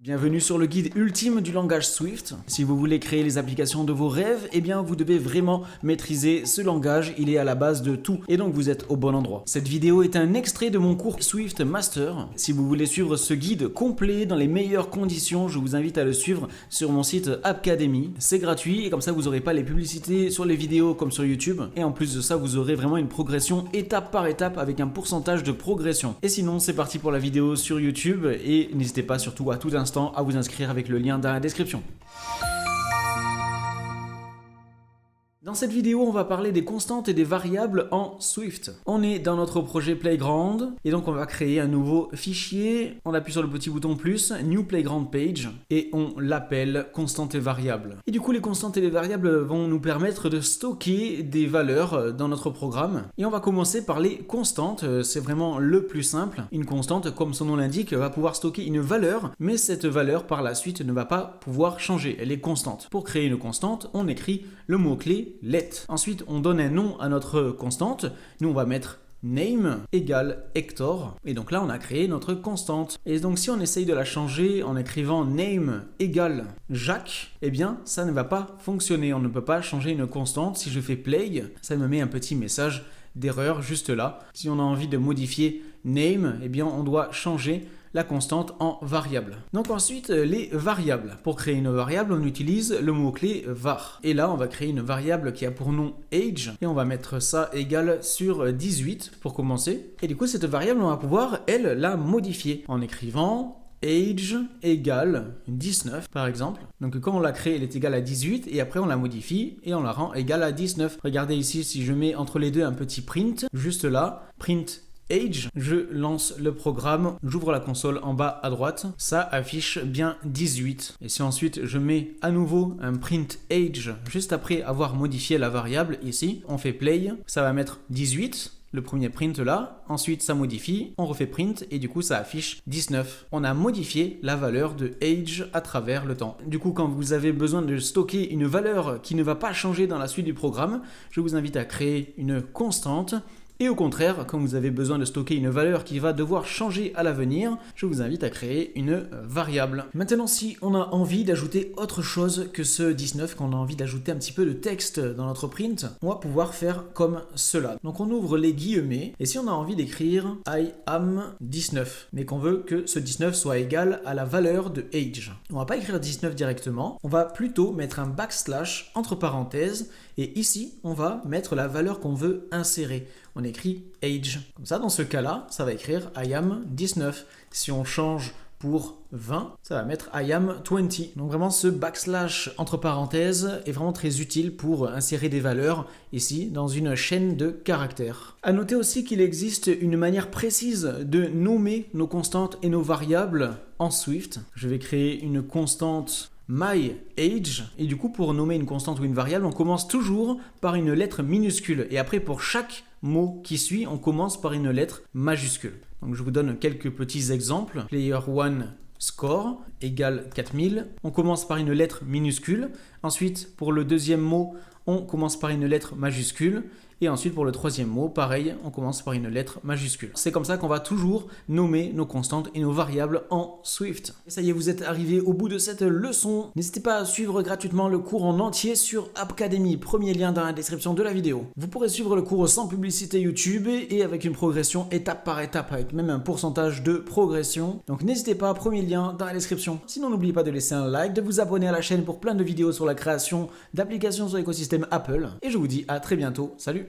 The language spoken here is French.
Bienvenue sur le guide ultime du langage Swift. Si vous voulez créer les applications de vos rêves, eh bien vous devez vraiment maîtriser ce langage, il est à la base de tout et donc vous êtes au bon endroit. Cette vidéo est un extrait de mon cours Swift Master. Si vous voulez suivre ce guide complet dans les meilleures conditions, je vous invite à le suivre sur mon site Appcademy. C'est gratuit et comme ça vous n'aurez pas les publicités sur les vidéos comme sur YouTube. Et en plus de ça, vous aurez vraiment une progression étape par étape avec un pourcentage de progression. Et sinon, c'est parti pour la vidéo sur YouTube et n'hésitez pas surtout à tout instant à vous inscrire avec le lien dans la description. Dans cette vidéo, on va parler des constantes et des variables en Swift. On est dans notre projet Playground et donc on va créer un nouveau fichier. On appuie sur le petit bouton plus, New Playground Page et on l'appelle constantes et variables. Et du coup, les constantes et les variables vont nous permettre de stocker des valeurs dans notre programme. Et on va commencer par les constantes. C'est vraiment le plus simple. Une constante, comme son nom l'indique, va pouvoir stocker une valeur, mais cette valeur par la suite ne va pas pouvoir changer. Elle est constante. Pour créer une constante, on écrit le mot-clé let. Ensuite, on donne un nom à notre constante. Nous, on va mettre name égale Hector. Et donc là, on a créé notre constante. Et donc, si on essaye de la changer en écrivant name égale Jacques, eh bien, ça ne va pas fonctionner. On ne peut pas changer une constante. Si je fais play, ça me met un petit message d'erreur juste là. Si on a envie de modifier name, eh bien, on doit changer la constante en variable. Donc ensuite, les variables. Pour créer une variable, on utilise le mot-clé var. Et là, on va créer une variable qui a pour nom age. Et on va mettre ça égal sur 18 pour commencer. Et du coup, cette variable, on va pouvoir, elle, la modifier en écrivant age égale 19 par exemple. Donc quand on l'a créée, elle est égale à 18 et après on la modifie et on la rend égale à 19. Regardez ici, si je mets entre les deux un petit print, juste là, print age, je lance le programme, j'ouvre la console en bas à droite, ça affiche bien 18. Et si ensuite je mets à nouveau un print age juste après avoir modifié la variable ici, on fait play, ça va mettre 18. Le premier print là, ensuite ça modifie, on refait print et du coup ça affiche 19. On a modifié la valeur de age à travers le temps. Du coup, quand vous avez besoin de stocker une valeur qui ne va pas changer dans la suite du programme, je vous invite à créer une constante. Et au contraire, quand vous avez besoin de stocker une valeur qui va devoir changer à l'avenir, je vous invite à créer une variable. Maintenant, si on a envie d'ajouter autre chose que ce 19, qu'on a envie d'ajouter un petit peu de texte dans notre print, on va pouvoir faire comme cela. Donc on ouvre les guillemets, et si on a envie d'écrire I am 19, mais qu'on veut que ce 19 soit égal à la valeur de age, on va pas écrire 19 directement, on va plutôt mettre un backslash entre parenthèses, et ici, on va mettre la valeur qu'on veut insérer. On écrit age. Comme ça, dans ce cas-là, ça va écrire I am 19. Si on change pour 20, ça va mettre I am 20. Donc vraiment, ce backslash entre parenthèses est vraiment très utile pour insérer des valeurs ici dans une chaîne de caractères. À noter aussi qu'il existe une manière précise de nommer nos constantes et nos variables en Swift. Je vais créer une constante my age, et du coup pour nommer une constante ou une variable, on commence toujours par une lettre minuscule, et après pour chaque mot qui suit, on commence par une lettre majuscule. Donc je vous donne quelques petits exemples. Player 1 score égale 4000, on commence par une lettre minuscule. Ensuite, pour le deuxième mot, on commence par une lettre majuscule. Et ensuite, pour le troisième mot, pareil, on commence par une lettre majuscule. C'est comme ça qu'on va toujours nommer nos constantes et nos variables en Swift. Et ça y est, vous êtes arrivé au bout de cette leçon. N'hésitez pas à suivre gratuitement le cours en entier sur Appcademy. Premier lien dans la description de la vidéo. Vous pourrez suivre le cours sans publicité YouTube et avec une progression étape par étape, avec même un pourcentage de progression. Donc n'hésitez pas, premier lien dans la description. Sinon, n'oubliez pas de laisser un like, de vous abonner à la chaîne pour plein de vidéos sur la création d'applications sur l'écosystème Apple. Et je vous dis à très bientôt. Salut!